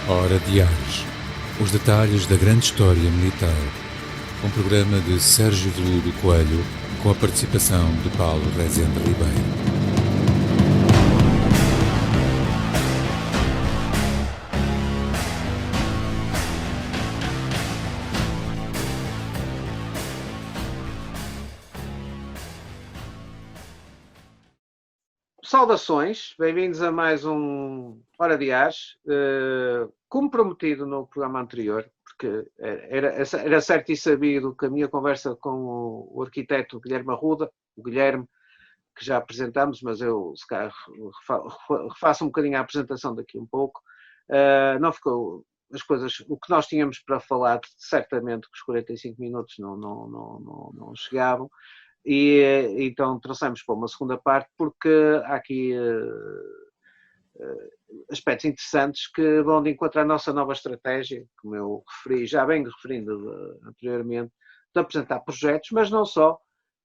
Hora Diários. Os detalhes da grande história militar. Um programa de Sérgio Veludo Coelho, com a participação de Paulo Rezende Ribeiro. Saudações, bem-vindos a mais um Hora Diários. Como prometido no programa anterior, porque era certo e sabido que a minha conversa com o arquiteto Guilherme Arruda, o Guilherme, que já apresentámos, mas eu se calhar refaço um bocadinho a apresentação daqui um pouco, não ficou as coisas, o que nós tínhamos para falar, certamente que os 45 minutos não chegavam. E então trouxemos para uma segunda parte porque há aqui aspectos interessantes que vão de encontro à nossa nova estratégia, como eu referi, já venho referindo anteriormente, de apresentar projetos, mas não só,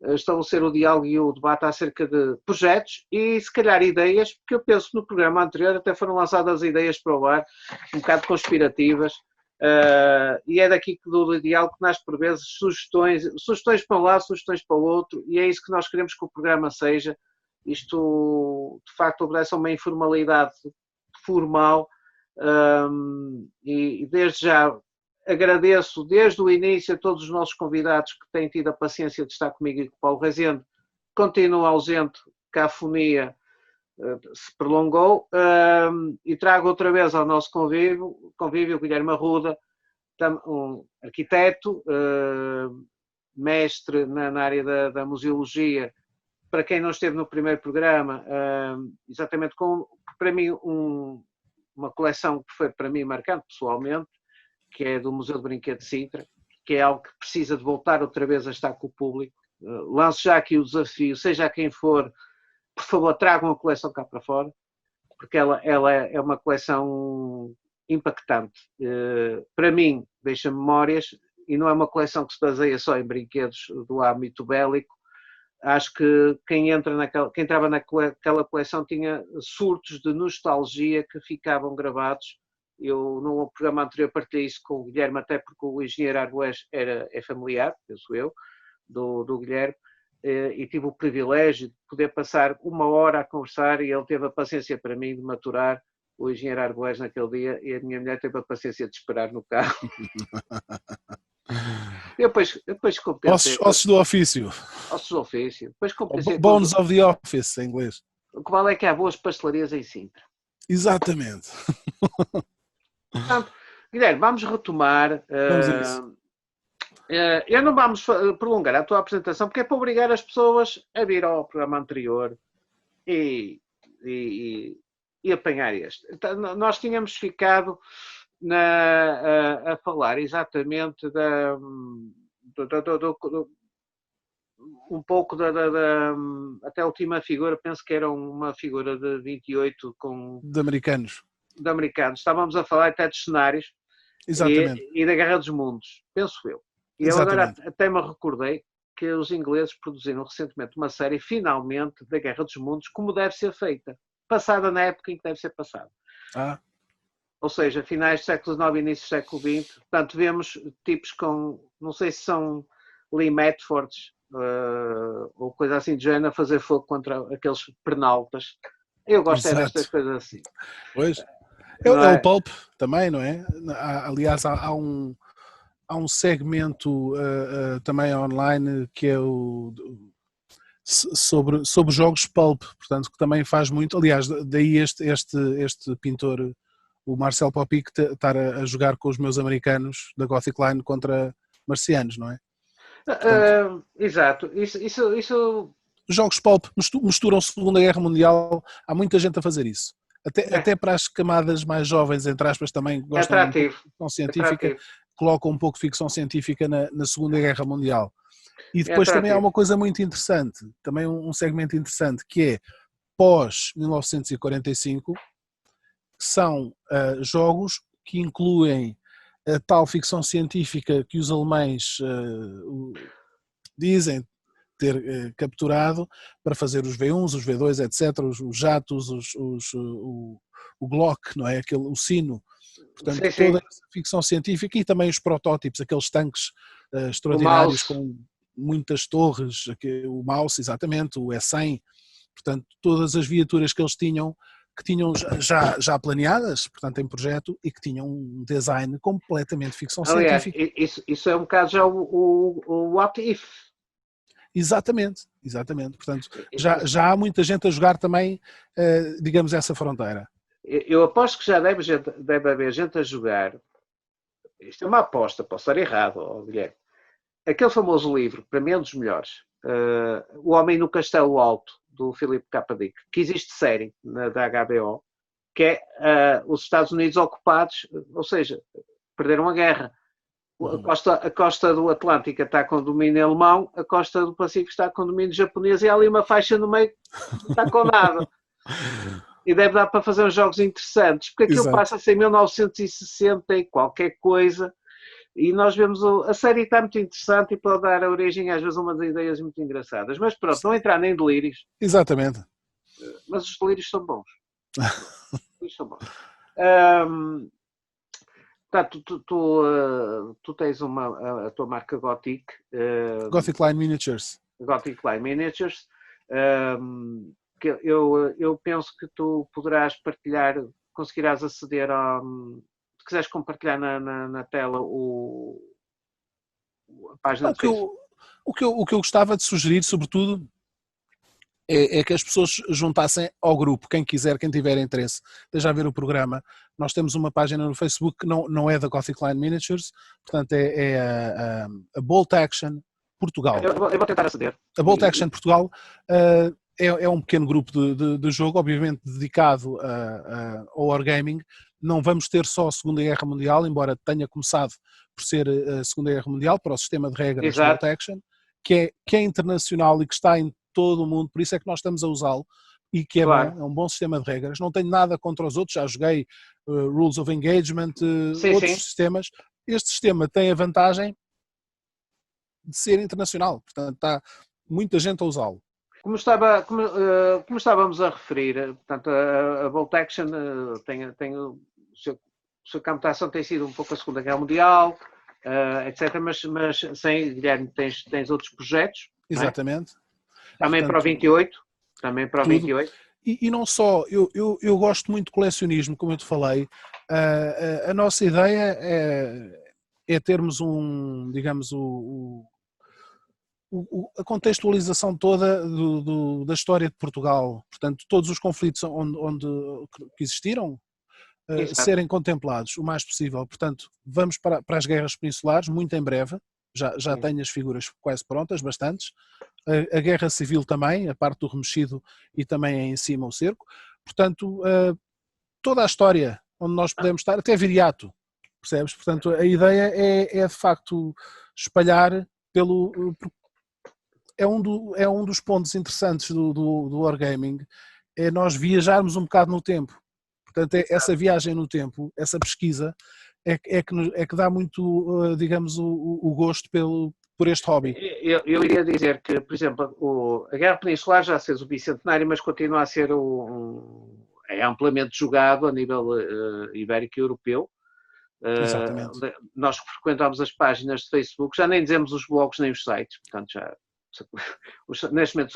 estabelecer o diálogo e o debate acerca de projetos e se calhar ideias, porque eu penso que no programa anterior até foram lançadas ideias para o ar, um bocado conspirativas. E é daqui do diálogo que nasce por vezes sugestões para um lado, sugestões para o outro, e é isso que nós queremos que o programa seja. Isto de facto obedece a uma informalidade formal, e desde já agradeço desde o início a todos os nossos convidados que têm tido a paciência de estar comigo e com o Paulo Rezende, continua ausente, que a afonia se prolongou, e trago outra vez ao nosso convívio o Guilherme Arruda, um arquiteto, mestre na área da museologia. Para quem não esteve no primeiro programa, exatamente com, para mim, uma coleção que foi para mim marcante pessoalmente, que é do Museu de Brinquedo de Sintra, que é algo que precisa de voltar outra vez a estar com o público. Lanço já aqui o desafio, seja a quem for, por favor, tragam a coleção cá para fora, porque ela é uma coleção impactante. Para mim, deixa memórias, e não é uma coleção que se baseia só em brinquedos do âmbito bélico. Acho que quem entrava naquela coleção tinha surtos de nostalgia que ficavam gravados. Eu, no programa anterior, partilhei isso com o Guilherme, até porque o engenheiro Arbues é familiar, penso eu, do Guilherme, e tive o privilégio de poder passar uma hora a conversar, e ele teve a paciência para mim de maturar o engenheiro Arbues naquele dia, e a minha mulher teve a paciência de esperar no carro. Eu depois compensei. Ossos do ofício. Ossos do ofício. Depois compensei. Bones of the office, em inglês. O que vale é que há boas pastelarias em Sintra. Exatamente. Portanto, Guilherme, vamos retomar. Vamos a isso. Eu não vamos prolongar a tua apresentação, porque é para obrigar as pessoas a vir ao programa anterior e apanhar este. Então, nós tínhamos ficado a falar exatamente um pouco até a última figura, penso que era uma figura de 28 de americanos. Estávamos a falar até de cenários. Exatamente. E da Guerra dos Mundos, penso eu. E eu agora até me recordei que os ingleses produziram recentemente uma série, finalmente, da Guerra dos Mundos, como deve ser feita. Passada na época em que deve ser passada. Ou seja, finais do século XIX e início do século XX. Portanto, vemos tipos com, não sei se são Lee Metfords ou coisa assim de género, a fazer fogo contra aqueles pernaltas. Eu gosto destas coisas assim. Pois. É o Pulp também, não é? Aliás, há um segmento também online que é sobre jogos Pulp, portanto, que também faz muito. Aliás, daí este pintor, o Marcel Popic, estar a jogar com os meus americanos da Gothic Line contra marcianos, não é? Portanto, exato. Isso... Jogos Pulp misturam Segunda Guerra Mundial, há muita gente a fazer isso. Até para as camadas mais jovens, entre aspas, também gostam de ficção científica, colocam um pouco de ficção científica na Segunda Guerra Mundial. E depois também há uma coisa muito interessante, também um segmento interessante, que é pós-1945, que são jogos que incluem a tal ficção científica que os alemães dizem ter capturado para fazer os V1s, os V2, etc., os jatos, o Glock, não é? O sino. Portanto, sim, toda essa ficção científica e também os protótipos, aqueles tanques extraordinários com muitas torres, o Mouse, exatamente, o E100, portanto, todas as viaturas que eles tinham, que tinham já planeadas, portanto, em projeto, e que tinham um design completamente ficção científica. Isso é um bocado já o What If. Exatamente. Portanto, já há muita gente a jogar também, digamos, essa fronteira. Eu aposto que já deve haver gente a jogar. Isto é uma aposta, posso estar errado, Guilherme. Aquele famoso livro, para mim é um dos melhores, O Homem no Castelo Alto, do Philip K. Dick, que existe série da HBO, que é os Estados Unidos ocupados, ou seja, perderam a guerra. A costa do Atlântico está com domínio alemão, a costa do Pacífico está com domínio japonês e há ali uma faixa no meio que está com nada. E deve dar para fazer uns jogos interessantes, porque aquilo passa-se em 1960 e qualquer coisa, e nós vemos, a série está muito interessante e pode dar origem às vezes a umas ideias muito engraçadas, mas pronto, não entrar nem em delírios. Exatamente. Mas os delírios são bons. Tu tens a tua marca Gothic. Gothic Line Miniatures. Gothic Line Miniatures. Que eu penso que tu poderás partilhar, conseguirás aceder se quiseres compartilhar na tela a página do Facebook. O que eu gostava de sugerir, sobretudo, é que as pessoas juntassem ao grupo, quem quiser, quem tiver interesse, esteja a ver o programa. Nós temos uma página no Facebook que não é da Gothic Line Miniatures, portanto é a Bolt Action Portugal. Eu vou tentar aceder. A Bolt Action Portugal é um pequeno grupo de jogo, obviamente dedicado ao Wargaming. Não vamos ter só a Segunda Guerra Mundial, embora tenha começado por ser a Segunda Guerra Mundial, para o sistema de regras Bolt Action, que é internacional e que está em todo o mundo, por isso é que nós estamos a usá-lo e que é bom, é um bom sistema de regras. Não tenho nada contra os outros, já joguei Rules of Engagement, outros sistemas. Este sistema tem a vantagem de ser internacional, portanto está muita gente a usá-lo. Como estávamos a referir, portanto, a Bolt Action tem o seu campo de ação tem sido um pouco a Segunda Guerra Mundial, etc. Mas sem Guilherme tens outros projetos. Exatamente. Também para o 28. Também para o 28. E não só, eu gosto muito de colecionismo, como eu te falei. A nossa ideia é termos digamos, a contextualização toda da história de Portugal, portanto, todos os conflitos que existiram serem contemplados o mais possível. Portanto, vamos para as guerras peninsulares, muito em breve, já tenho as figuras quase prontas, bastantes. A guerra civil também, a parte do remexido e também em cima o cerco. Portanto, toda a história onde nós podemos estar, até Viriato, percebes? Portanto, a ideia é de facto espalhar é um dos pontos interessantes do Wargaming, é nós viajarmos um bocado no tempo. Portanto, essa viagem no tempo, essa pesquisa, é que dá muito, digamos, o gosto por este hobby. Eu iria dizer que, por exemplo, a Guerra Peninsular já fez o bicentenário, mas continua a ser é amplamente jogado a nível ibérico e europeu. Exatamente. Nós que frequentamos as páginas de Facebook, já nem dizemos os blogs nem os sites, portanto neste momento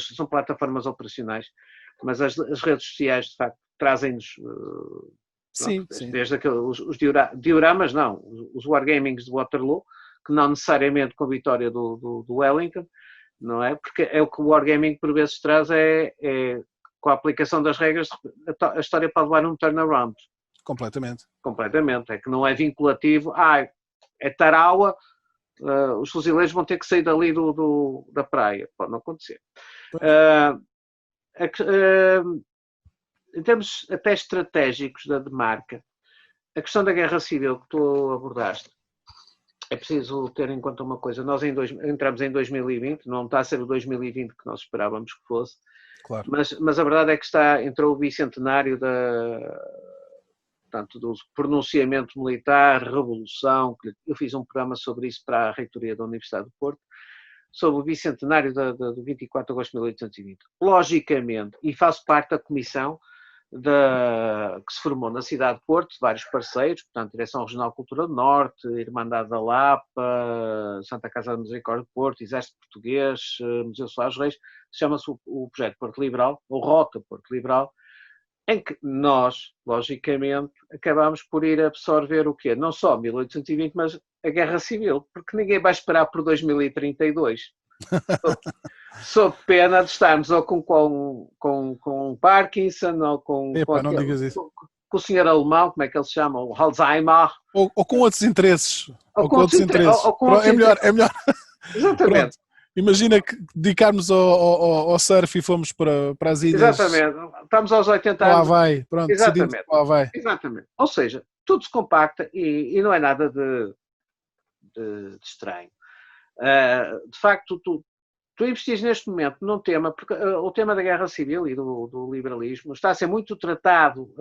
são plataformas operacionais, mas as redes sociais de facto trazem-nos desde os dioramas, não, os wargamings de Waterloo, que não necessariamente com a vitória do Wellington, não é? Porque é o que o Wargaming por vezes traz com a aplicação das regras, a história pode levar um turnaround. Completamente. É que não é vinculativo, é Tarawa, os fuzileiros vão ter que sair dali da praia. Pode não acontecer. Em termos até estratégicos de marca, a questão da guerra civil que tu abordaste, é preciso ter em conta uma coisa. Nós entramos em 2020, não está a ser o 2020 que nós esperávamos que fosse, claro. Mas a verdade é que entrou o bicentenário do pronunciamento militar, revolução. Eu fiz um programa sobre isso para a reitoria da Universidade do Porto. sobre o bicentenário do 24 de agosto de 1820. Logicamente, e faço parte da comissão que se formou na cidade de Porto, vários parceiros, portanto, Direção Regional Cultura do Norte, Irmandade da Lapa, Santa Casa da Misericórdia de Porto, Exército Português, Museu Soares Reis, chama-se o projeto Porto Liberal, ou Rota Porto Liberal, em que nós, logicamente, acabamos por ir absorver o quê? Não só 1820, mas a Guerra Civil, porque ninguém vai esperar por 2032. Sob pena de estarmos ou com Parkinson, ou com o senhor alemão, como é que ele se chama? O Alzheimer. Ou com outros interesses. Ou com outros interesses. É melhor. Exatamente. Pronto. Imagina que dedicarmos ao surf e fomos para as ilhas. Exatamente. Estamos aos 80 anos. Lá vai. Pronto. Exatamente. Lá vai. Exatamente. Ou seja, tudo se compacta e não é nada de estranho. De facto, tu investes neste momento num tema, porque o tema da guerra civil e do liberalismo está a ser muito tratado,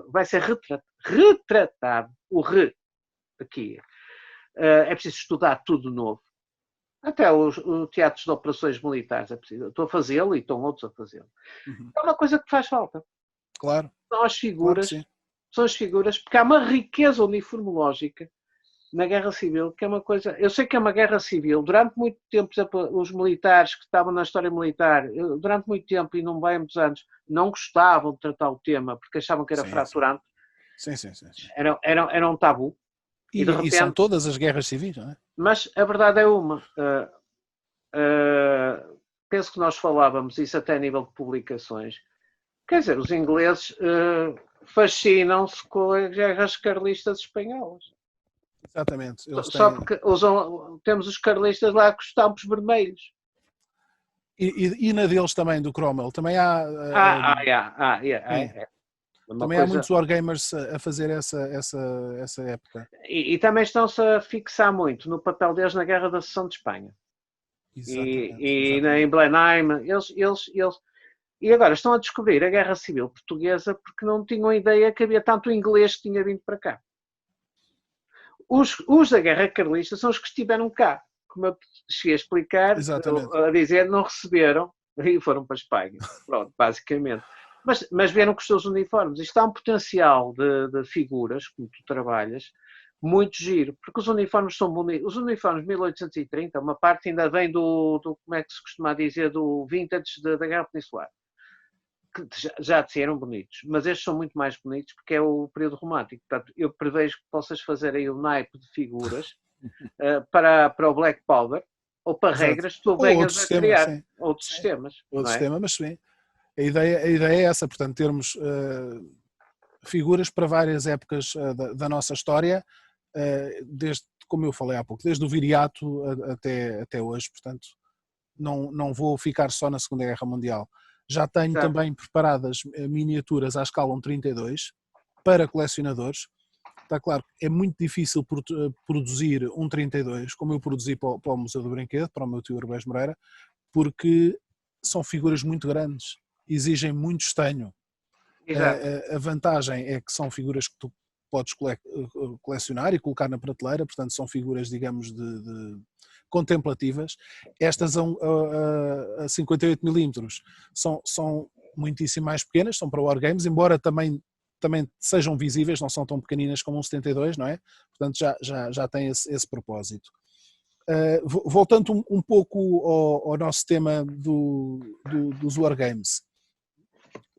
vai ser retratado, aqui. É preciso estudar tudo de novo. Até os teatros de operações militares é preciso. Estou a fazê-lo e estão outros a fazê-lo. É uma coisa que faz falta. Claro. São as figuras, porque há uma riqueza uniformológica na Guerra Civil, que é uma coisa... Eu sei que é uma guerra civil. Durante muito tempo, por exemplo, os militares que estavam na história militar, durante muito tempo, e não bem muitos anos, não gostavam de tratar o tema, porque achavam que era fraturante. Sim. Era um tabu. E de repente... são todas as guerras civis, não é? Mas a verdade é uma. Penso que nós falávamos isso até a nível de publicações. Quer dizer, os ingleses fascinam-se com as guerras carlistas espanholas. Exatamente. Só porque temos os carlistas lá com os tampos vermelhos. E na deles também, do Cromwell, também há... Também há muitos wargamers a fazer essa época. E também estão-se a fixar muito no papel deles na Guerra da Seção de Espanha. Exatamente. Em Blenheim. E agora estão a descobrir a Guerra Civil Portuguesa porque não tinham ideia que havia tanto inglês que tinha vindo para cá. Os da Guerra Carlista são os que estiveram cá. Como eu cheguei a explicar, a dizer, não receberam e foram para a Espanha. Pronto, basicamente. Mas vieram com os seus uniformes. Isto há um potencial de figuras, como tu trabalhas, muito giro, porque os uniformes são bonitos. Os uniformes de 1830, uma parte ainda vem do como é que se costuma dizer, do vintage da Guerra Peninsular, que já eram bonitos, mas estes são muito mais bonitos porque é o período romântico. Portanto, eu prevejo que possas fazer aí um naipe de figuras para o Black Powder, ou para regras que tu venhas a criar. Outros sistemas. Outro sistema, mas sim. A ideia é essa, portanto, termos figuras para várias épocas da nossa história, desde, como eu falei há pouco, desde o Viriato até hoje, portanto, não vou ficar só na Segunda Guerra Mundial. Já tenho também preparadas miniaturas à escala 1/32 para colecionadores. Está claro que é muito difícil produzir 1/32, como eu produzi para o Museu do Brinquedo, para o meu tio Urbés Moreira, porque são figuras muito grandes. Exigem muito estanho. A vantagem é que são figuras que tu podes colecionar e colocar na prateleira, portanto são figuras, digamos, de contemplativas. Estas a 58mm são muitíssimo mais pequenas, são para wargames, embora também sejam visíveis, não são tão pequeninas como um 72, não é? Portanto já tem esse propósito. Voltando um pouco ao nosso tema dos wargames.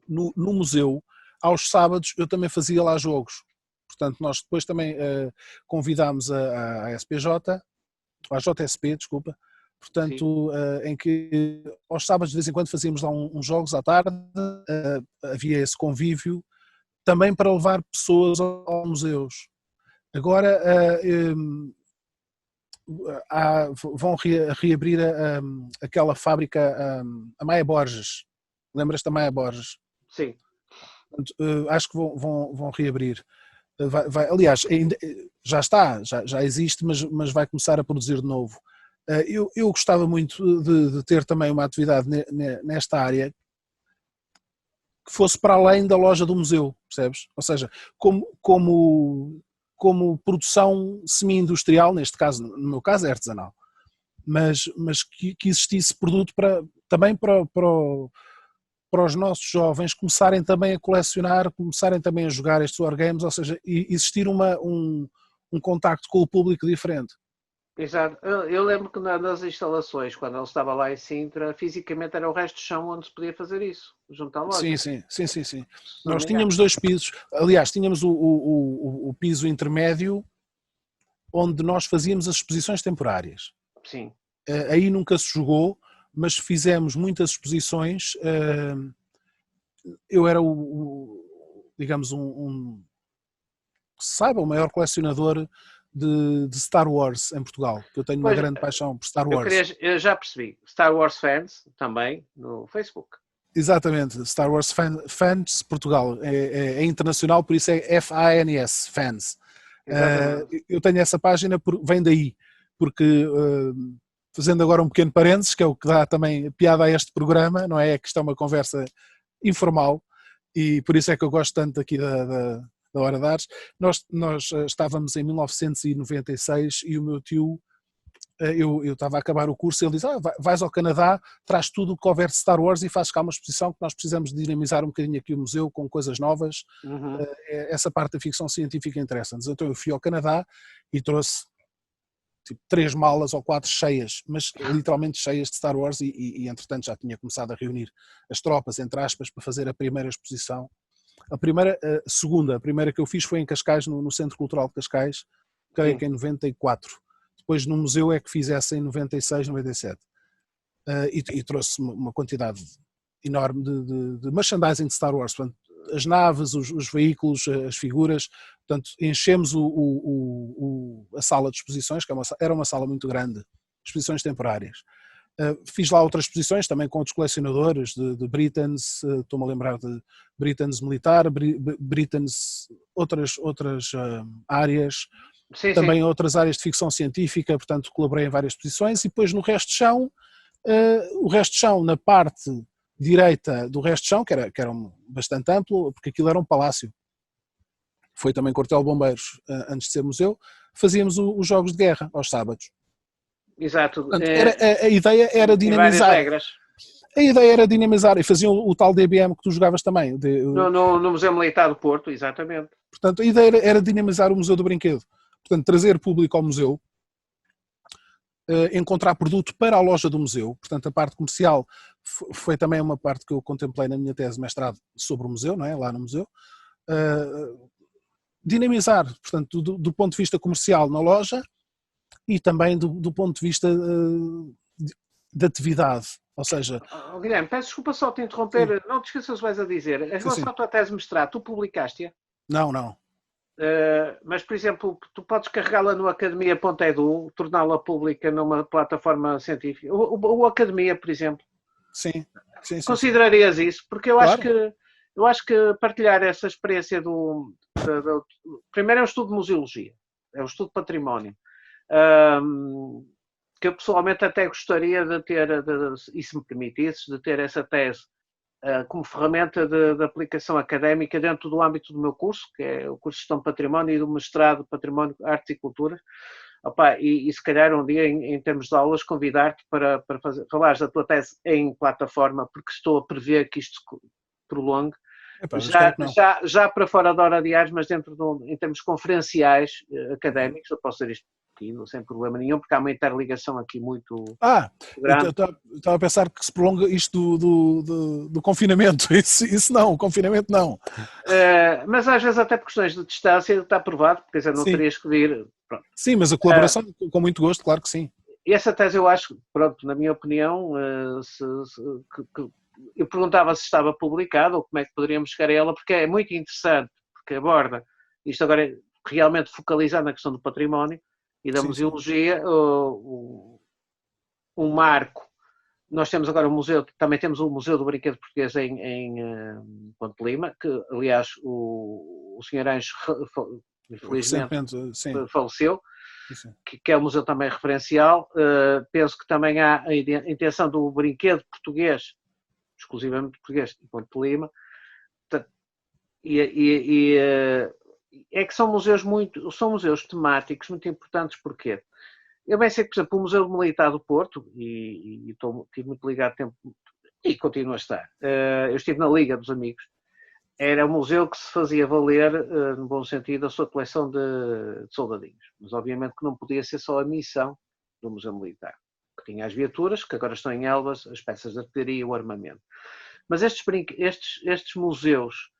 No museu, aos sábados, eu também fazia lá jogos. Portanto, nós depois também convidámos a SPJ, a JSP, desculpa, portanto, em que aos sábados de vez em quando fazíamos lá uns jogos à tarde, havia esse convívio, também para levar pessoas aos museus. Agora vão reabrir aquela fábrica, a Maia Borges. Lembras-te da Maia Borges? Sim. Acho que vão reabrir. Aliás, já existe, mas vai começar a produzir de novo. Eu gostava muito de ter também uma atividade nesta área que fosse para além da loja do museu, percebes? Ou seja, como produção semi-industrial, neste caso, no meu caso é artesanal, mas que existisse produto também para os nossos jovens começarem também a colecionar, começarem também a jogar estes wargames, ou seja, existir um contacto com o público diferente. Exato. Eu lembro que nas instalações, quando ele estava lá em Sintra, fisicamente era o resto do chão onde se podia fazer isso, junto à loja. Sim. Nós tínhamos 2 pisos, aliás, tínhamos o piso intermédio, onde nós fazíamos as exposições temporárias. Sim. Aí nunca se jogou, mas fizemos muitas exposições. Eu era digamos, que se saiba, o maior colecionador de Star Wars em Portugal, que eu tenho uma grande paixão por Star Wars. Eu já percebi. Star Wars Fans, também, no Facebook. Exatamente, Star Wars Fans Portugal, é internacional, por isso é FANS, Fans. Eu tenho essa página, vem daí, porque, fazendo agora um pequeno parênteses, que é o que dá também piada a este programa, não é? Que isto é uma conversa informal, e por isso é que eu gosto tanto aqui da Hora de Ares. Nós estávamos em 1996 e o meu tio, eu estava a acabar o curso, ele diz, vais ao Canadá, traz tudo o que houver de Star Wars e fazes cá uma exposição que nós precisamos de dinamizar um bocadinho aqui o museu com coisas novas. Essa parte da ficção científica interessa-nos. Então eu fui ao Canadá e trouxe tipo 3 malas ou 4 cheias, mas literalmente cheias de Star Wars e entretanto já tinha começado a reunir as tropas, entre aspas, para fazer a primeira exposição. A primeira que eu fiz foi em Cascais, no Centro Cultural de Cascais, creio que em 94. Depois no museu é que fiz essa em 96, 97. E trouxe uma quantidade enorme de merchandising de Star Wars, portanto, as naves, os veículos, as figuras, portanto, enchemos a sala de exposições, que era uma sala muito grande, exposições temporárias. Fiz lá outras exposições também com outros colecionadores de Britons, estou-me a lembrar de Britons militar, Britons, outras áreas, também outras áreas de ficção científica, portanto colaborei em várias exposições e depois no resto de chão, o resto de chão na parte direita do resto de chão, que era bastante amplo, porque aquilo era um palácio, foi também quartel de bombeiros antes de ser museu, fazíamos os jogos de guerra aos sábados. Exato. Portanto, a ideia era dinamizar. A ideia era dinamizar e faziam o tal DBM que tu jogavas também. No Museu Militar do Porto, exatamente. Portanto, a ideia era dinamizar o Museu do Brinquedo. Portanto, trazer público ao museu, encontrar produto para a loja do museu. Portanto, a parte comercial foi também uma parte que eu contemplei na minha tese de mestrado sobre o museu, não é? Lá no museu. Dinamizar, portanto, do ponto de vista comercial na loja e também do ponto de vista de atividade. Ou seja... Guilherme, peço desculpa só te interromper, sim. Não te esqueças o que vais a dizer. Em relação à tua tese de mestrado, tu publicaste-a? Não. Mas, por exemplo, tu podes carregá-la no academia.edu, torná-la pública numa plataforma científica. O Academia, por exemplo. Sim. Considerarias isso? Porque eu acho que partilhar essa experiência primeiro é um estudo de museologia, é um estudo de património. Que eu pessoalmente até gostaria de ter, e se me permitisses, de ter essa tese como ferramenta de aplicação académica dentro do âmbito do meu curso, que é o curso de Gestão de Património e do mestrado de Património, Artes e Culturas. E se calhar um dia, em termos de aulas, convidar-te para falares da tua tese em plataforma, porque estou a prever que isto se prolongue. Já para fora da Hora de Ares, mas em termos conferenciais académicos, eu posso dizer isto aqui, sem problema nenhum, porque há uma interligação aqui muito grande. Estava a pensar que se prolonga isto do confinamento, isso não, o confinamento não. Mas às vezes até por questões de distância está provado, quer dizer, não terias que vir. Pronto. Sim, mas a colaboração, com muito gosto, claro que sim. E essa tese eu acho, pronto, na minha opinião, eu perguntava se estava publicado ou como é que poderíamos chegar a ela, porque é muito interessante, porque aborda isto agora realmente focalizado na questão do património e da museologia, um marco. Nós temos agora também temos o Museu do Brinquedo Português em Ponte Lima, que aliás o Sr. Anjo infelizmente faleceu, que é um museu também referencial. Penso que também há a intenção do brinquedo português, exclusivamente português, em Ponte Lima, é que são museus temáticos muito importantes. Porquê? Eu bem sei que, por exemplo, o Museu Militar do Porto, e estive muito ligado tempo, e continuo a estar, eu estive na Liga dos Amigos, era um museu que se fazia valer, no bom sentido, a sua coleção de soldadinhos. Mas obviamente que não podia ser só a missão do Museu Militar, que tinha as viaturas, que agora estão em Elvas, as peças de artilharia e o armamento. Mas estes museus,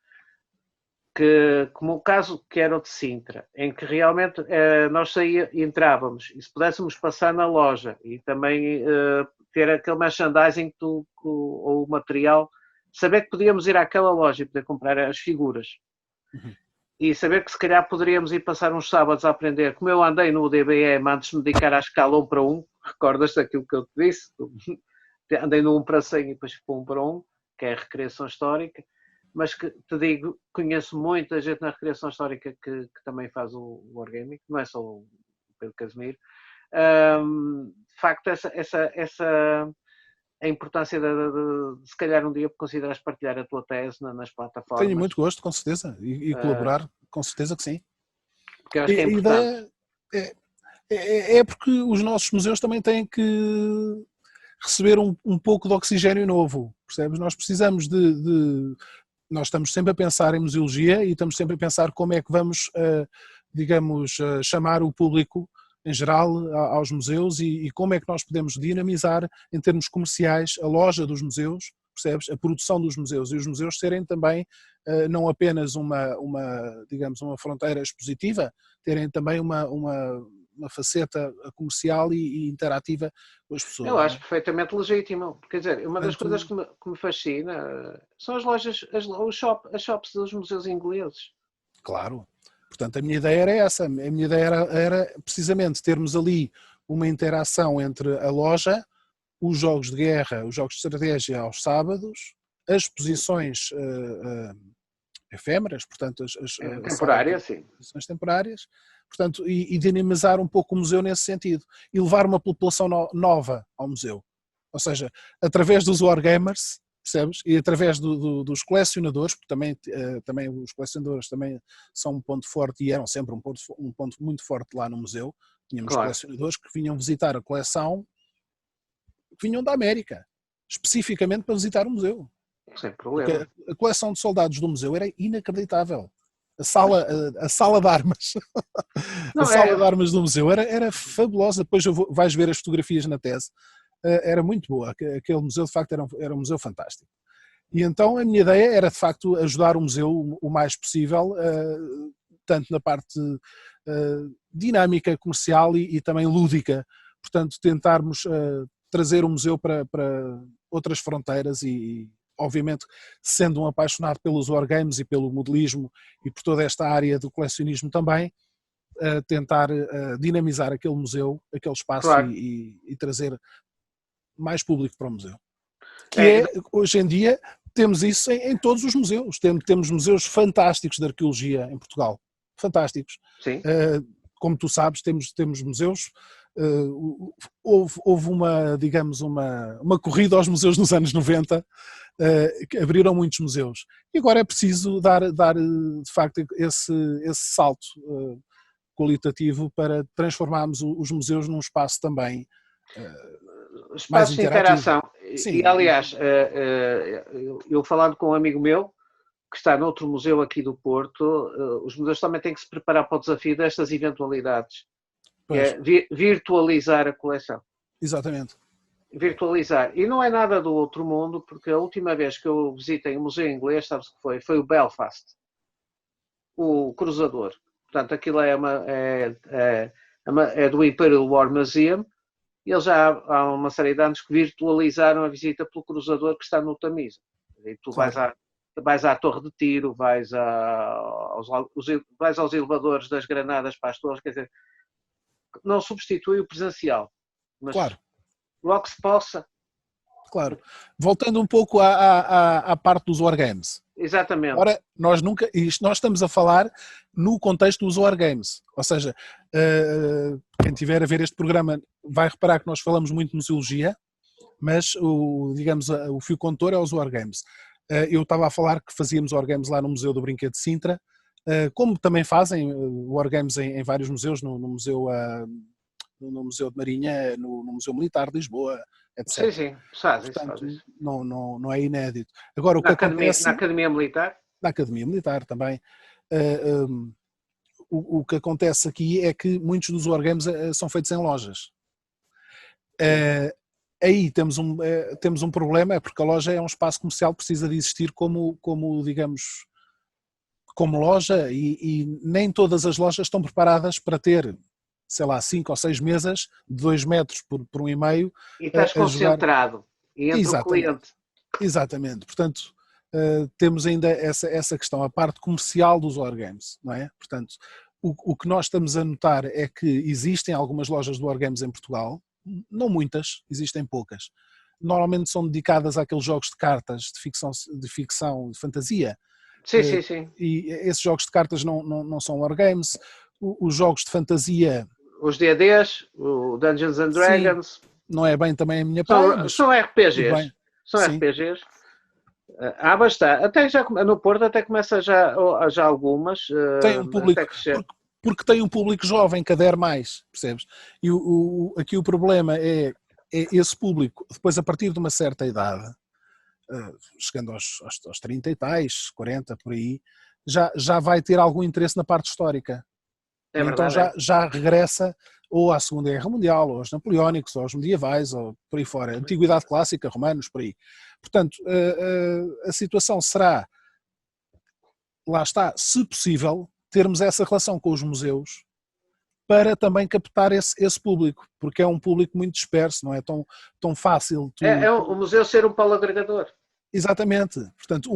como o caso que era o de Sintra, em que realmente nós entrávamos, e se pudéssemos passar na loja e também ter aquele merchandising ou o material, saber que podíamos ir àquela loja e poder comprar as figuras. Uhum. E saber que se calhar poderíamos ir passar uns sábados a aprender, como eu andei no DBM antes de me dedicar à escala 1 para 1, recordas daquilo que eu te disse? Andei no 1 para 100 e depois fui para 1 para 1, que é a recreação histórica, mas que, te digo, conheço muita gente na recreação histórica que também faz o Wargaming, não é só o Pedro Casimiro. De facto, a importância de se calhar um dia consideras partilhar a tua tese nas plataformas. Tenho muito gosto, com certeza, e colaborar, com certeza que sim. Porque eu acho que é importante. É porque os nossos museus também têm que receber um pouco de oxigênio novo, percebes? Nós precisamos nós estamos sempre a pensar em museologia e estamos sempre a pensar como é que vamos, digamos, chamar o público em geral aos museus e como é que nós podemos dinamizar em termos comerciais a loja dos museus, percebes? A produção dos museus e os museus serem também não apenas digamos, uma fronteira expositiva, terem também uma faceta comercial e interativa com as pessoas. Eu acho perfeitamente legítimo. Quer dizer, uma das coisas que me fascina são as lojas, as shops dos museus ingleses. Claro. Portanto, a minha ideia era essa. A minha ideia era precisamente termos ali uma interação entre a loja, os jogos de guerra, os jogos de estratégia aos sábados, as exposições efêmeras, portanto, as temporárias, sim. Exposições temporárias, portanto, e dinamizar um pouco o museu nesse sentido e levar uma população nova ao museu. Ou seja, através dos wargamers, percebes? E através dos colecionadores, porque também os colecionadores também são um ponto forte e eram sempre um ponto muito forte lá no museu. Tínhamos colecionadores que vinham visitar a coleção, que vinham da América, especificamente para visitar o museu. Sem problema. Porque a coleção de soldados do museu era inacreditável. A sala de armas. Sala de armas do museu era fabulosa. Depois vais ver as fotografias na tese. Era muito boa. Aquele museu, de facto, era um museu fantástico. E então a minha ideia era, de facto, ajudar o museu o mais possível, tanto na parte dinâmica, comercial e também lúdica. Portanto, tentarmos trazer o museu para outras fronteiras e, obviamente, sendo um apaixonado pelos wargames e pelo modelismo e por toda esta área do colecionismo também, tentar dinamizar aquele museu, aquele espaço e trazer mais público para o museu. Hoje em dia, temos isso em todos os museus. Temos museus fantásticos de arqueologia em Portugal. Fantásticos. Sim. Como tu sabes, temos museus. Houve digamos, uma corrida aos museus nos anos 90, que abriram muitos museus. E agora é preciso dar de facto, esse salto qualitativo para transformarmos os museus num espaço também espaço de interação. Sim. E, aliás, eu falando com um amigo meu, que está noutro museu aqui do Porto, os museus também têm que se preparar para o desafio destas eventualidades. É virtualizar a coleção. Exatamente. Virtualizar. E não é nada do outro mundo, porque a última vez que eu visitei um museu inglês, sabes o que foi? Foi o Belfast. O Cruzador. Portanto, aquilo é do Imperial War Museum. E eles já há uma série de anos que virtualizaram a visita pelo Cruzador que está no Tamisa. E tu vais à Torre de Tiro, vais aos elevadores das granadas para as torres, quer dizer, não substitui o presencial, mas logo se possa. Claro. Voltando um pouco à parte dos wargames. Exatamente. Ora, nós estamos a falar no contexto dos wargames, ou seja, quem tiver a ver este programa vai reparar que nós falamos muito de museologia, mas o fio condutor é os wargames. Eu estava a falar que fazíamos wargames lá no Museu do Brinquedo de Sintra, como também fazem wargames em vários museus, no museu no Museu de Marinha, no Museu Militar de Lisboa, etc. Sim, faz Portanto, isso. não é inédito. Agora, o que acontece... Na Academia Militar? Na Academia Militar também. O que acontece aqui é que muitos dos wargames são feitos em lojas. Aí temos um problema, é porque a loja é um espaço comercial que precisa de existir como digamos, como loja, e nem todas as lojas estão preparadas para ter, sei lá, 5 ou 6 mesas de 2 metros por 1,5. E estás concentrado. E entre o cliente. Exatamente. Portanto, temos ainda essa questão, a parte comercial dos wargames, não é? Portanto, o que nós estamos a notar é que existem algumas lojas de wargames em Portugal, não muitas, existem poucas. Normalmente são dedicadas àqueles jogos de cartas de ficção, de fantasia. Sim. E esses jogos de cartas não são wargames. Os jogos de fantasia... Os D&Ds, o Dungeons and Dragons... Sim, não é bem também a minha praia, são RPGs. São RPGs. Há bastante. Até já no Porto até começa já algumas. Tem um público... Porque tem um público jovem que adere mais, percebes? E aqui o problema é esse público, depois a partir de uma certa idade, chegando aos 30 e tais, 40 por aí, já vai ter algum interesse na parte histórica. Então já regressa ou à Segunda Guerra Mundial, ou aos napoleónicos, ou aos medievais, ou por aí fora, Antiguidade Clássica, romanos, por aí. Portanto, a situação será, lá está, se possível, termos essa relação com os museus para também captar esse público, porque é um público muito disperso, não é tão fácil. O museu ser um polo agregador. Exatamente. Portanto,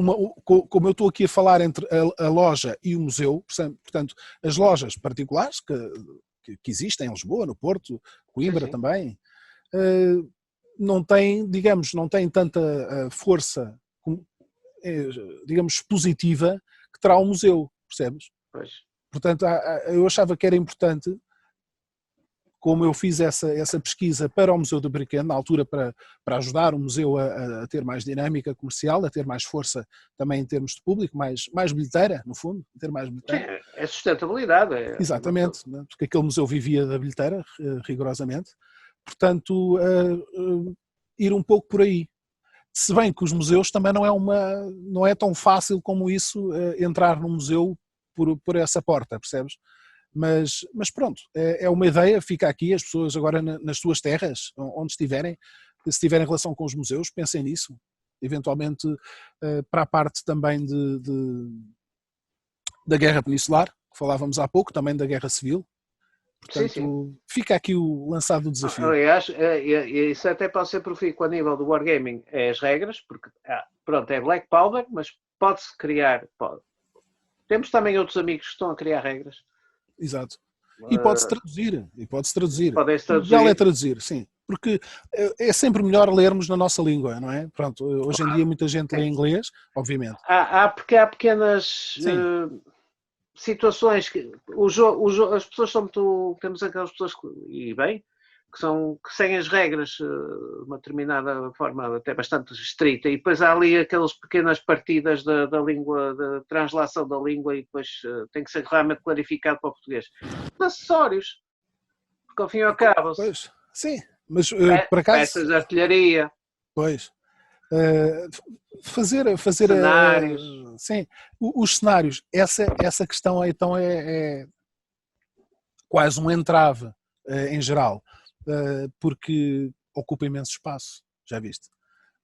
como eu estou aqui a falar entre a loja e o museu, portanto, as lojas particulares que existem em Lisboa, no Porto, Coimbra sim. também, não têm tanta força, digamos, positiva que terá o museu, percebes? Pois. Portanto, eu achava que era importante, como eu fiz essa pesquisa para o Museu do Briquendo, na altura para ajudar o museu a ter mais dinâmica comercial, a ter mais força também em termos de público, mais bilheteira, no fundo, ter mais bilheteira. Sim, é sustentabilidade. Exatamente, porque aquele museu vivia da bilheteira, rigorosamente. Portanto, ir um pouco por aí. Se bem que os museus também não é tão fácil como isso, entrar no museu por essa porta, percebes? Mas pronto, é uma ideia, fica aqui, as pessoas agora nas suas terras, onde estiverem, se tiverem relação com os museus, pensem nisso. Eventualmente para a parte também da Guerra Peninsular, que falávamos há pouco, também da Guerra Civil. Portanto, sim. Fica aqui o lançado o desafio. Aliás, isso até pode ser profícuo a nível do Wargaming, é as regras, porque pronto, é Black Powder, mas pode-se criar... Temos também outros amigos que estão a criar regras. Exato. E pode-se traduzir. Pode-se traduzir. O ideal é traduzir, sim. Porque é sempre melhor lermos na nossa língua, não é? Pronto, hoje em dia muita gente lê inglês, obviamente. Porque há pequenas situações que as pessoas são muito... Temos aquelas pessoas, e bem, que seguem as regras de uma determinada forma até bastante estrita, e depois há ali aquelas pequenas partidas da língua, da translação da língua, e depois tem que ser realmente clarificado para o português. Acessórios, porque ao fim e ao cabo... Pois, sim, mas por acaso... Peças de artilharia. Pois. Fazer cenários. Sim, os cenários, essa questão então é quase um entrave em geral. Porque ocupa imenso espaço, já viste?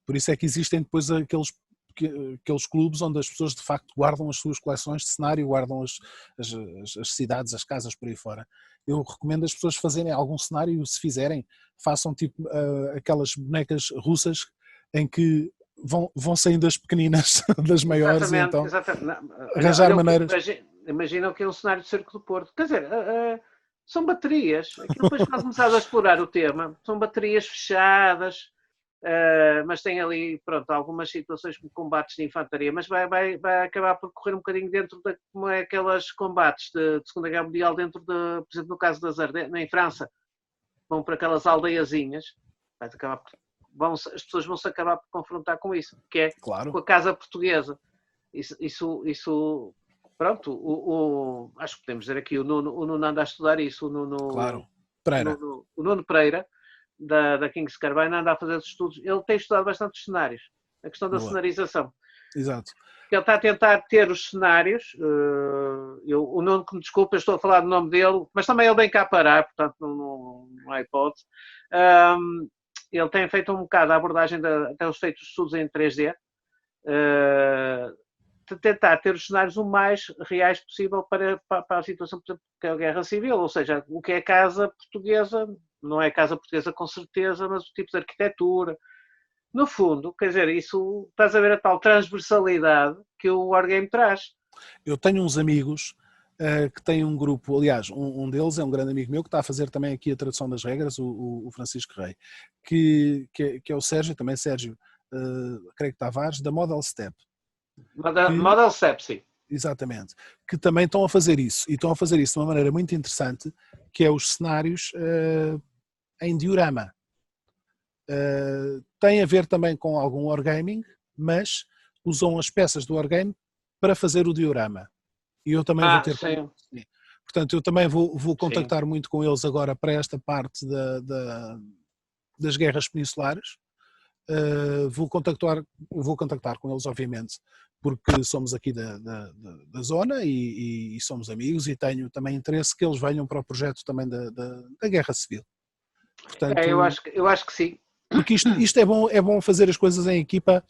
Por isso é que existem depois aqueles clubes onde as pessoas de facto guardam as suas coleções de cenário, guardam as cidades, as casas por aí fora. Eu recomendo as pessoas fazerem algum cenário, se fizerem, façam tipo aquelas bonecas russas em que vão saindo as pequeninas das maiores. Exatamente. E então arranjar maneiras. Imagina que é um cenário de Cerco do Porto. Quer dizer... São baterias, aquilo depois quando começares a explorar o tema, são baterias fechadas, mas tem ali, pronto, algumas situações como combates de infantaria, mas vai acabar por correr um bocadinho dentro de como é aqueles combates de Segunda Guerra Mundial dentro de, por exemplo, no caso das Ardennes, em França, vão para aquelas aldeiazinhas, as pessoas vão se acabar por confrontar com isso, que é claro. Com a casa portuguesa. Isso pronto, acho que podemos dizer aqui, o Nuno anda a estudar isso. Claro. Pereira. O Nuno Pereira, da Kings Carbine, anda a fazer estudos. Ele tem estudado bastante os cenários, a questão da cenarização. Exato. Ele está a tentar ter os cenários. O Nuno, que me desculpa, eu estou a falar do nome dele, mas também ele vem cá parar, portanto não há hipótese. Ele tem feito um bocado a abordagem, até os feitos estudos em 3D, de tentar ter os cenários o mais reais possível para a situação, por exemplo, que é a guerra civil, ou seja, o que é a casa portuguesa, não é a casa portuguesa com certeza, mas o tipo de arquitetura. No fundo, quer dizer, isso, estás a ver a tal transversalidade que o Wargame traz. Eu tenho uns amigos que têm um grupo, aliás, um deles é um grande amigo meu que está a fazer também aqui a tradução das regras, o Francisco Rei, que é o Sérgio, também Sérgio, creio que Tavares, da Model Step. Model Step, sim. Exatamente. Que também estão a fazer isso, e estão a fazer isso de uma maneira muito interessante, que é os cenários em diorama. Tem a ver também com algum wargaming, mas usam as peças do wargame para fazer o diorama. E eu também vou ter... Sim. Portanto, eu também vou contactar muito com eles agora para esta parte das guerras peninsulares. Vou contactar com eles, obviamente, porque somos aqui da zona e somos amigos, e tenho também interesse que eles venham para o projeto também da Guerra Civil. Portanto, eu acho que sim. Porque isto é bom fazer as coisas em equipa.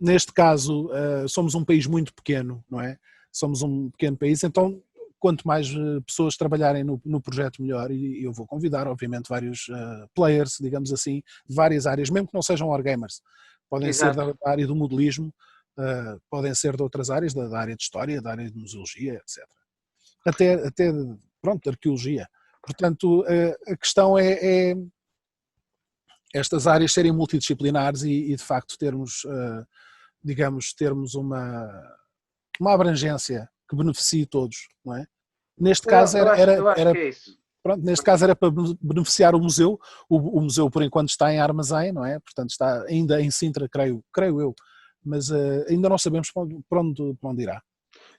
Neste caso, somos um país muito pequeno, não é? Somos um pequeno país, então quanto mais pessoas trabalharem no projeto, melhor. E eu vou convidar, obviamente, vários players, digamos assim, de várias áreas, mesmo que não sejam wargamers. Podem ser da área do modelismo, podem ser de outras áreas, da área de história, da área de museologia, etc. Até pronto, de arqueologia. Portanto, a questão é estas áreas serem multidisciplinares e de facto termos, termos uma abrangência que beneficie todos, não é? Neste caso neste caso era para beneficiar o museu. O museu por enquanto está em armazém, não é? Portanto está ainda em Sintra, creio eu, mas ainda não sabemos para onde irá.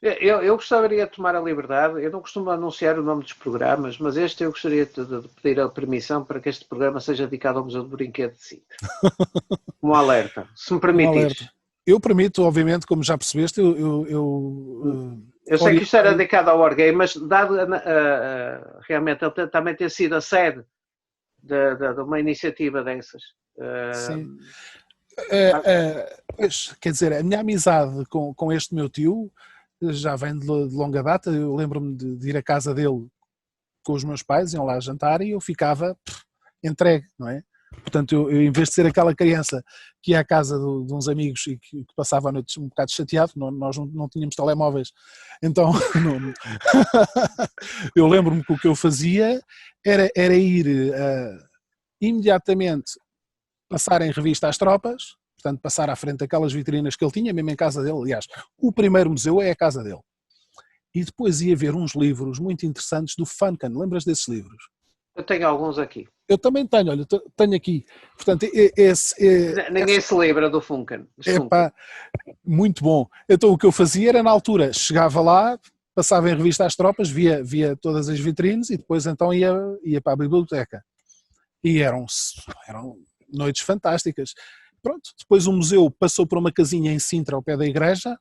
Eu gostaria de tomar a liberdade, eu não costumo anunciar o nome dos programas, mas eu gostaria de pedir a permissão para que este programa seja dedicado ao Museu do Brinquedo de Sintra. Um alerta, se me permitires. Eu permito, obviamente, como já percebeste, eu sei que isto era dedicado ao Wargame, mas dado realmente ele também ter sido a sede de uma iniciativa dessas. Sim. Quer dizer, a minha amizade com este meu tio já vem de longa data. Eu lembro-me de ir à casa dele com os meus pais, iam lá jantar e eu ficava entregue, não é? Portanto, eu em vez de ser aquela criança que ia à casa de uns amigos e que passava a noite um bocado chateado, nós não tínhamos telemóveis, então eu lembro-me que o que eu fazia era ir imediatamente passar em revista às tropas, portanto passar à frente daquelas vitrinas que ele tinha, mesmo em casa dele. Aliás, o primeiro museu é a casa dele. E depois ia ver uns livros muito interessantes do Funcan. Lembras desses livros? Eu tenho alguns aqui. Eu também tenho, olha, tenho aqui. Portanto, ninguém se lembra do Funcan. Muito bom. Então o que eu fazia era, na altura, chegava lá, passava em revista às tropas, via todas as vitrines e depois então ia para a biblioteca. E eram noites fantásticas. Pronto, depois o museu passou por uma casinha em Sintra, ao pé da igreja,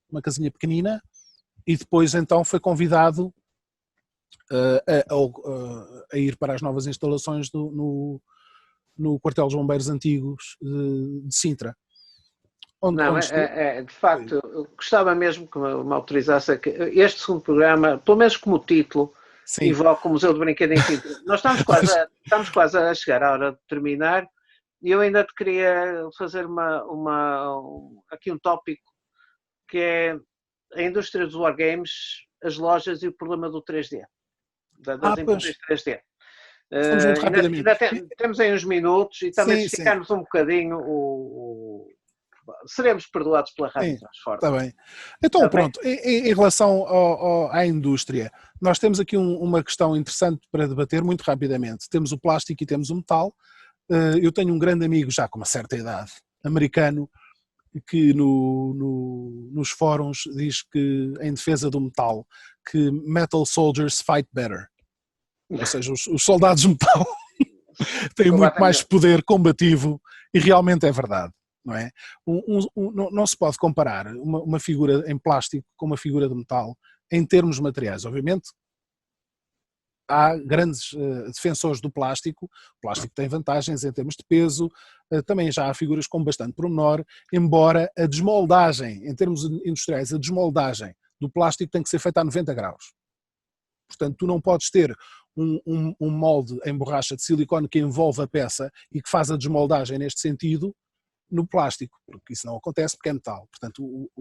uma casinha pequenina, e depois então foi convidado a ir para as novas instalações no quartel dos bombeiros antigos de Sintra. De facto, eu gostava mesmo que me autorizasse este segundo programa, pelo menos como título, invoca o Museu do Brinquedo em Sintra. Nós estamos quase a chegar à hora de terminar e eu ainda te queria fazer aqui um tópico que é a indústria dos wargames, as lojas e o problema do 3D. Das impressões 3D. Ainda temos aí uns minutos e também se ficarmos um bocadinho seremos perdoados pela rádio Transforma. Está bem. Então pronto, em relação à indústria, nós temos aqui uma questão interessante para debater muito rapidamente. Temos o plástico e temos o metal. Eu tenho um grande amigo já com uma certa idade, americano, que nos fóruns diz que, em defesa do metal, que metal soldiers fight better. Ou seja, os soldados de metal têm muito mais poder combativo e realmente é verdade. Não é? Não se pode comparar uma figura em plástico com uma figura de metal em termos materiais. Obviamente, há grandes defensores do plástico. O plástico tem vantagens em termos de peso, também já há figuras com bastante pormenor, embora a desmoldagem, em termos industriais, a desmoldagem do plástico tem que ser feita a 90 graus. Portanto, tu não podes ter um molde em borracha de silicone que envolve a peça e que faz a desmoldagem neste sentido no plástico, porque isso não acontece porque é metal. Portanto,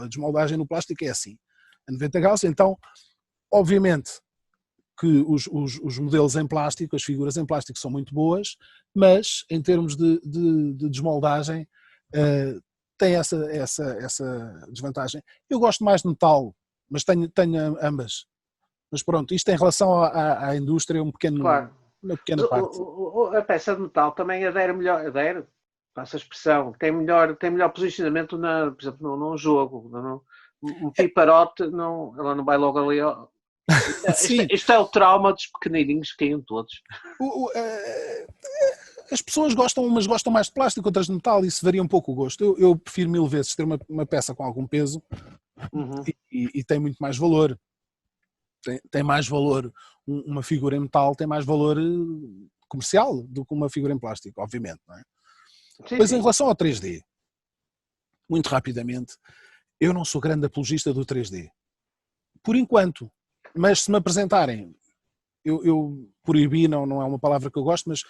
a desmoldagem no plástico é assim, a 90 graus. Então, obviamente que os modelos em plástico, as figuras em plástico são muito boas, mas em termos de desmoldagem tem essa desvantagem. Eu gosto mais de metal, mas tenho ambas. Mas pronto, isto em relação à indústria uma pequena parte. A peça de metal também adere melhor, passa a expressão, tem melhor posicionamento, por exemplo, num jogo. Um piparote, ela não vai logo ali. Isto é o trauma dos pequenininhos que caem todos. As pessoas gostam, mas gostam mais de plástico, outras de metal, isso varia um pouco o gosto. Eu prefiro 1000 vezes ter uma peça com algum peso e tem muito mais valor. Tem mais valor, uma figura em metal tem mais valor comercial do que uma figura em plástico, obviamente. Não é? Pois em relação ao 3D, muito rapidamente, eu não sou grande apologista do 3D. Por enquanto. Mas se me apresentarem, eu proibi, não é uma palavra que eu gosto, mas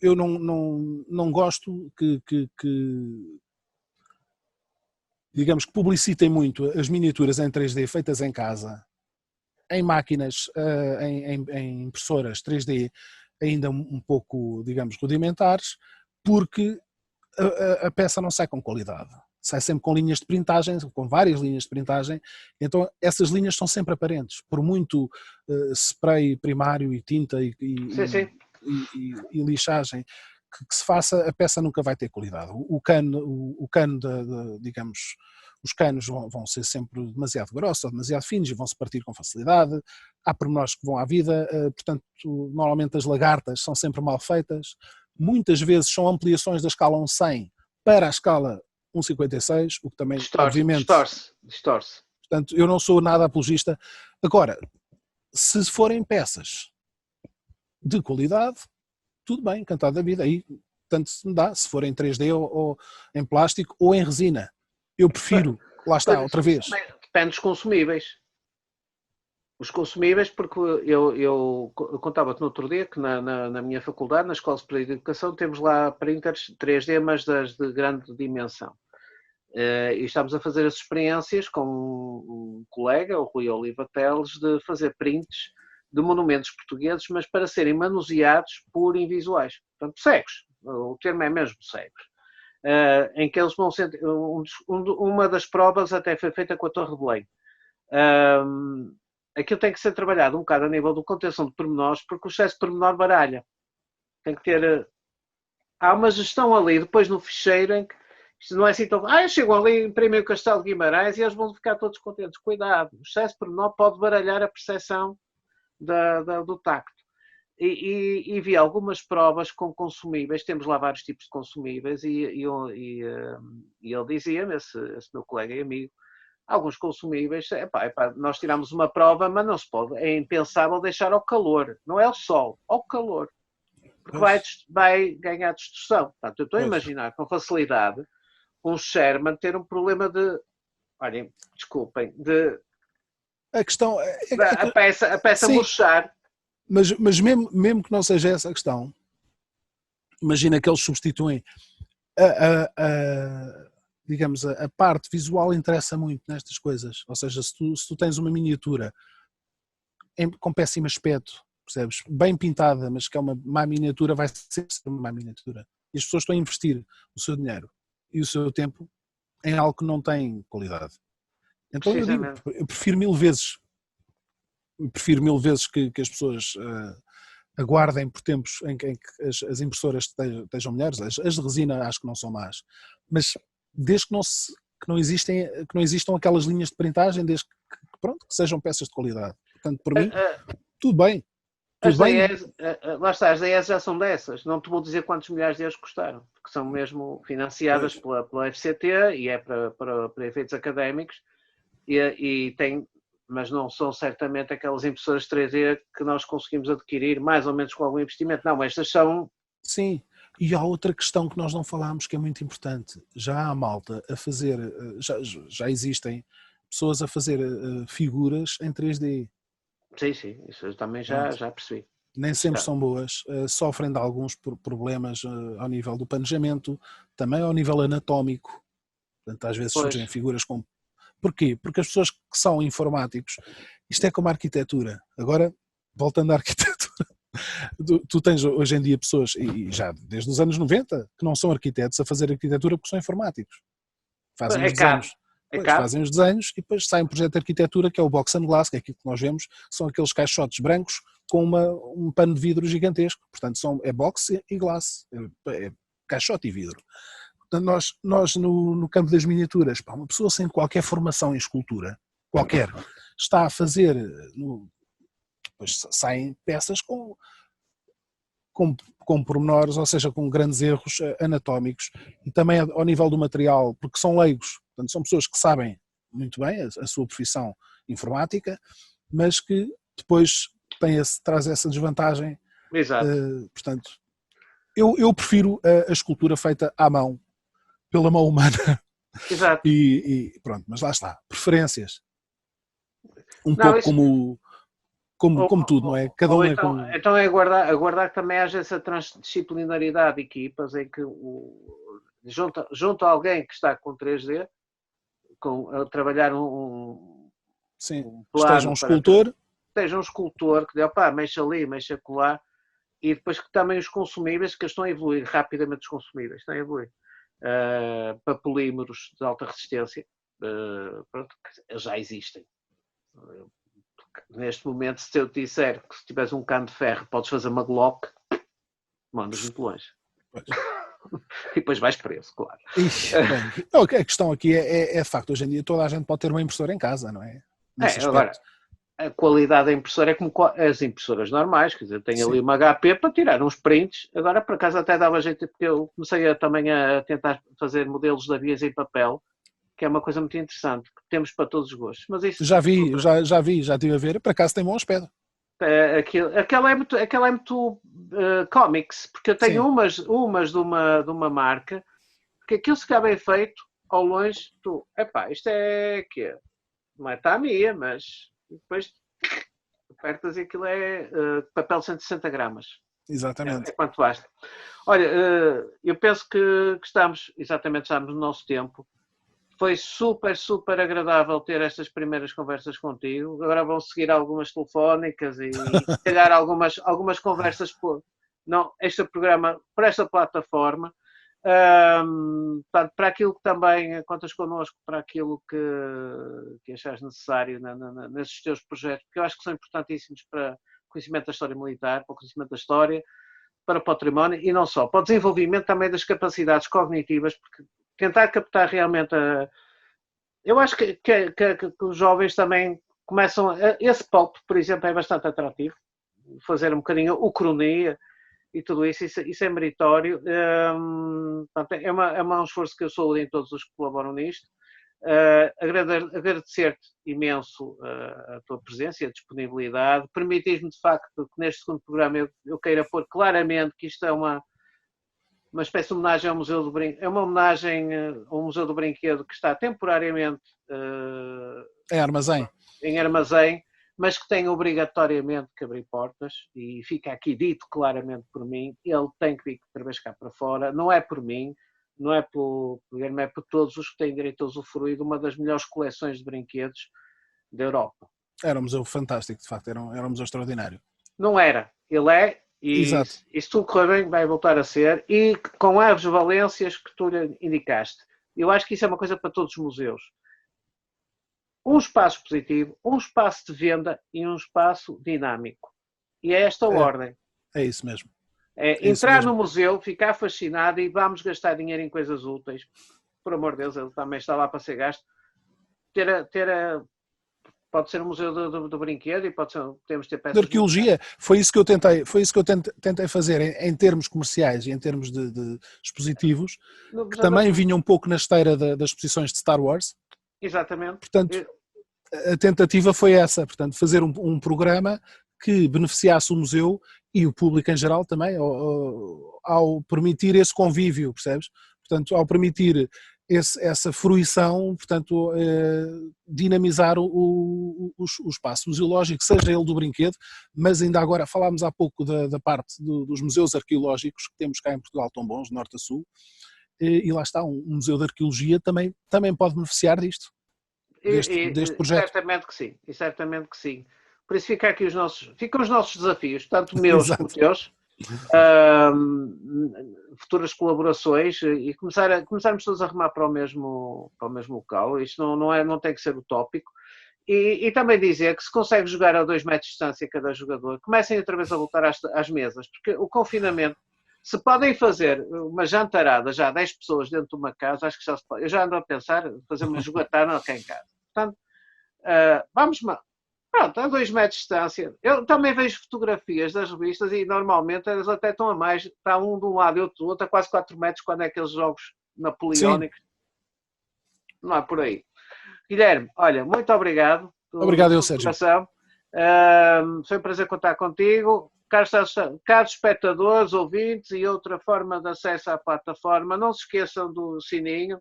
eu não gosto que digamos que publicitem muito as miniaturas em 3D feitas em casa, em máquinas, em impressoras 3D ainda um pouco, digamos, rudimentares, porque a peça não sai com qualidade. Sai sempre com linhas de printagem, com várias linhas de printagem, então essas linhas são sempre aparentes, por muito spray primário e tinta e lixagem que se faça, a peça nunca vai ter qualidade. O cano digamos, os canos vão ser sempre demasiado grossos ou demasiado finos e vão-se partir com facilidade, há pormenores que vão à vida, portanto, normalmente as lagartas são sempre mal feitas, muitas vezes são ampliações da escala 1/100 para a escala 1/56, o que também, obviamente... Distorce. Portanto, eu não sou nada apologista. Agora, se forem peças de qualidade, tudo bem, encantado da vida. Aí, tanto se me dá, se for em 3D ou em plástico ou em resina. Eu prefiro, lá está, outra vez. Depende dos consumíveis. Os consumíveis, porque eu contava-te no outro dia que na minha faculdade, na Escola Superior de Educação, temos lá printers 3D, mas de grande dimensão. E estamos a fazer as experiências com um colega, o Rui Oliva Teles, de fazer prints de monumentos portugueses, mas para serem manuseados por invisuais. Portanto, cegos. O termo é mesmo cegos. Em que eles vão ser... uma das provas até foi feita com a Torre de Belém. Aquilo tem que ser trabalhado um bocado a nível de contenção de pormenores, porque o excesso de pormenor baralha. Tem que ter... Há uma gestão ali, depois no ficheiro, em que isto não é assim tão... eu chego ali, imprimo o Castelo de Guimarães e eles vão ficar todos contentes. Cuidado, o excesso de pormenor pode baralhar a percepção do tacto. E vi algumas provas com consumíveis, temos lá vários tipos de consumíveis, e ele dizia-me, esse meu colega e amigo, alguns consumíveis, nós tiramos uma prova, mas não se pode, é impensável deixar ao calor, não é ao sol, ao calor, porque vai ganhar distorção. Portanto, eu estou a imaginar com facilidade um Sherman ter um problema de, olhem, desculpem, de a questão a peça murchar. Mas mesmo que não seja essa a questão, imagina que eles substituem digamos, a parte visual interessa muito nestas coisas, ou seja, se tu tens uma miniatura com péssimo aspecto, percebes, bem pintada, mas que é uma má miniatura, vai ser uma má miniatura, e as pessoas estão a investir o seu dinheiro e o seu tempo em algo que não tem qualidade. Então eu prefiro 1000 vezes que as pessoas aguardem por tempos em que as impressoras estejam melhores. As de resina acho que não são más, mas desde que não existam aquelas linhas de printagem, desde que sejam peças de qualidade. Portanto, por mim, tudo bem. As DES, lá está, as DES já são dessas. Não te vou dizer quantos milhares de euros custaram, porque são mesmo financiadas pela FCT e é para efeitos académicos e tem, mas não são certamente aquelas impressoras 3D que nós conseguimos adquirir mais ou menos com algum investimento. Não, estas são... Sim, e há outra questão que nós não falámos que é muito importante. Já há malta a fazer, já existem pessoas a fazer figuras em 3D. Sim, isso eu também já percebi. Nem sempre são boas, sofrem de alguns problemas ao nível do planejamento, também ao nível anatómico. Portanto, às vezes surgem figuras com... Porquê? Porque as pessoas que são informáticos, isto é como a arquitetura. Agora, voltando à arquitetura, tu tens hoje em dia pessoas, e já desde os anos 90, que não são arquitetos a fazer arquitetura porque são informáticos. Fazem os desenhos. Fazem os desenhos e depois sai um projeto de arquitetura que é o box and glass, que é aquilo que nós vemos, são aqueles caixotes brancos com um pano de vidro gigantesco. Portanto, é box e glass, é caixote e vidro. Portanto, nós no campo das miniaturas, uma pessoa sem qualquer formação em escultura, qualquer, está a fazer, depois saem peças com pormenores, ou seja, com grandes erros anatómicos e também ao nível do material, porque são leigos, portanto são pessoas que sabem muito bem a sua profissão informática, mas que depois traz essa desvantagem. Exato. Portanto, eu prefiro a escultura feita à mão, pela mão humana. Exato. E pronto, mas lá está, preferências. Pouco como tudo, não é? Cada um então, é então é aguardar que também haja essa transdisciplinaridade de equipas em que junto a alguém que está com 3D, a trabalhar Sim, plano, esteja um escultor. Esteja um escultor que dê, mexe ali, mexe acolá, e depois que também os consumíveis, que estão a evoluir rapidamente, os consumíveis estão a evoluir para polímeros de alta resistência, pronto, já existem. Neste momento, se eu te disser que se tiveres um cano de ferro podes fazer uma Glock, mandas muito longe. E depois vais preso, claro. Bem, a questão aqui é de facto, hoje em dia toda a gente pode ter uma impressora em casa, não é? Agora, a qualidade da impressora é como as impressoras normais, quer dizer, tenho ali uma HP para tirar uns prints, agora por acaso até dava jeito, porque eu comecei também a tentar fazer modelos de aviões em papel, que é uma coisa muito interessante, que temos para todos os gostos. Mas isso, já estive a ver, por acaso tem bom aspecto. Aquela é muito comics, porque eu tenho umas de uma marca, que aquilo se ficar bem feito, ao longe, isto é que não é Tamiya, mas depois apertas e aquilo é papel 160 gramas. Exatamente. É quanto basta. Olha, eu penso que estamos no nosso tempo. Foi super, super agradável ter estas primeiras conversas contigo. Agora vão seguir algumas telefónicas e se calhar algumas conversas este programa por esta plataforma. Portanto, para aquilo que também contas connosco, para aquilo que achares necessário nesses teus projetos, que eu acho que são importantíssimos para o conhecimento da história militar, para o conhecimento da história, para o património e não só, para o desenvolvimento também das capacidades cognitivas, porque tentar captar realmente eu acho que os jovens também começam esse pulp, por exemplo, é bastante atrativo, fazer um bocadinho o cronia e tudo isso é meritório. Portanto, é um esforço que eu saúdo em todos os que colaboram nisto. Agradecer-te imenso a tua presença e a disponibilidade. Permitir-me, de facto, que neste segundo programa eu queira pôr claramente que isto é uma espécie de homenagem ao Museu do Brinquedo. É uma homenagem ao Museu do Brinquedo que está temporariamente em armazém, mas que tem obrigatoriamente que abrir portas, e fica aqui dito claramente por mim, ele tem que vir outra vez cá para fora, não é por mim, não é pelo Guilherme, é por todos os que têm direito a usufruir de uma das melhores coleções de brinquedos da Europa. Era um museu fantástico, de facto, era um museu extraordinário. Não era, ele é, e se tudo correr bem vai voltar a ser, e com as valências que tu indicaste. Eu acho que isso é uma coisa para todos os museus. Um espaço positivo, um espaço de venda e um espaço dinâmico. E é esta ordem. É isso mesmo. Entrar no museu, ficar fascinado e vamos gastar dinheiro em coisas úteis. Por amor de Deus, ele também está lá para ser gasto. Pode ser um museu do brinquedo e podemos ter peças de arqueologia. Foi isso que eu tentei fazer em termos comerciais e em termos de expositivos, que também vinha um pouco na esteira das exposições de Star Wars. Exatamente. Portanto, a tentativa foi essa, portanto, fazer um programa que beneficiasse o museu e o público em geral também, ao permitir esse convívio, percebes? Portanto, ao permitir essa fruição, portanto, dinamizar o espaço museológico, seja ele do brinquedo, mas ainda agora falámos há pouco da parte dos museus arqueológicos que temos cá em Portugal tão bons, de norte a sul, e lá está, um museu de arqueologia também pode beneficiar disto, deste projeto. Certamente que sim. Por isso ficam os nossos desafios, tanto meus como teus, futuras colaborações e começarmos todos a remar para o mesmo local. Isto não tem que ser utópico. E também dizer que se consegue jogar a 2 metros de distância cada jogador, comecem outra vez a voltar às mesas, porque o confinamento, se podem fazer uma jantarada, já 10 pessoas dentro de uma casa, acho que já se pode. Eu já ando a pensar fazer uma jogatana aqui em casa. Portanto, pronto, a 2 metros de distância. Eu também vejo fotografias das revistas e normalmente elas até estão a mais. Está um de um lado e outro do outro, a quase 4 metros, quando é aqueles jogos napoleónicos. Sim. Não é por aí. Guilherme, olha, muito obrigado. Obrigado, eu, Sérgio. Foi um prazer contar contigo. Caros espectadores, ouvintes e outra forma de acesso à plataforma, não se esqueçam do sininho.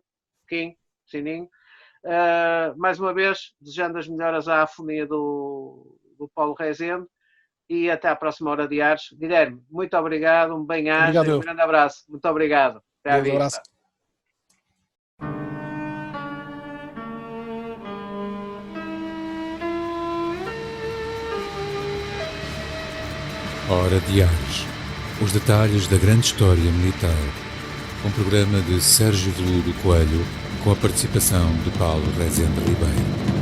Mais uma vez, desejando as melhoras à afonia do Paulo Rezende e até à próxima Hora de Ares. Guilherme, muito obrigado, um bem-aja, um grande abraço. Muito obrigado. Até à vista. Hora de Ares. Os detalhes da grande história militar. Um programa de Sérgio Veludo Coelho, com a participação de Paulo Rezende Ribeiro.